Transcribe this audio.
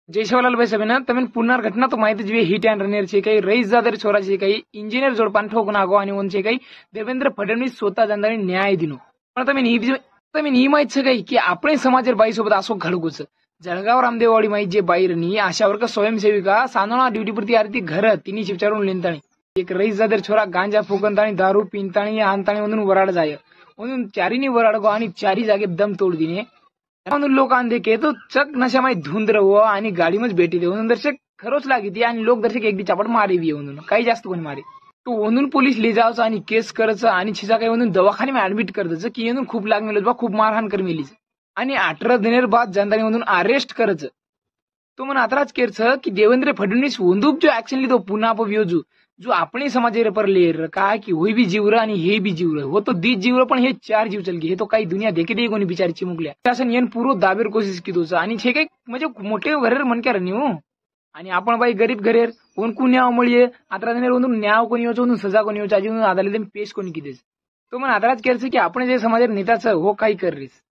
जय शिवलाल भाई सभी ना तमें पुनर घटना तो माहिती जी हिट एंड रनर छे काही रईस जादर छोरा छे काही इंजिनियर जोडपान ठोकून आगो आणि वन छे काही देवेंद्र फडणवीस स्वतः जनताने न्याय दिनो पण तमें माहित छे काही की આપણે समाजर बाई सोबत असो घडगुच जळगाव रामदेववाडी माहित जे बाईरनी आशावर्क स्वयंसेविका सानोळा ड्युटी प्रती आरती घर तिनी शिवचारून लेंताणी एक रईस जादर छोरा गांजा फुकंताणी दारू पिंताणी आणताणी म्हणून वराड जाय म्हणून चारीनी वराड गो आणि चारी जागे दम तोड दिने लोक देखे तो चक नशा में धुंद रहो आणि गाडी मध्ये भेटी दे दर्शक खरोच लागी आणि लोक दर्शक एक चापट मारे बी म्हणून काही जास्त कोणी मारे तो म्हणून पोलीस ले जावचं आणि केस करायचं आणि छिजा काही म्हणून दवाखाने में ऍडमिट कर द्यायचं की म्हणून खूप लाग मिळत बा खूप मारहाण कर मिलीच आणि 18 दिनेर बाद जनताने म्हणून अरेस्ट करायचं तो म्हणून आताच केरचं की देवेंद्र फडणवीस वंदूक जो ऍक्शन लिधो पुन्हा व्योजू जो આપણે સમાજે પર લેર का कि होई भी जीवर आणि हे भी जीवर हो तो 10 जीवर पण हे 4 जीव चल गए हे तो काही दुनिया देखे दे कोणी बिचारी चिमुकल्या शासन येन पूरो दाबेर कोशिश किदोच आणि हे काही म्हणजे मोठे घरेर मन क्या रनी हो आणि आपण बाई गरीब घरेर कोण कोण न्याव मळिये आत्रा दिनेर वंदून न्याव कोणी योचून सजा कोणी योचाजी अदालते पेश कोणी किदेस तो मन आताच केरছে की आपण जे समाजेर नेताचं हो काही कर रीस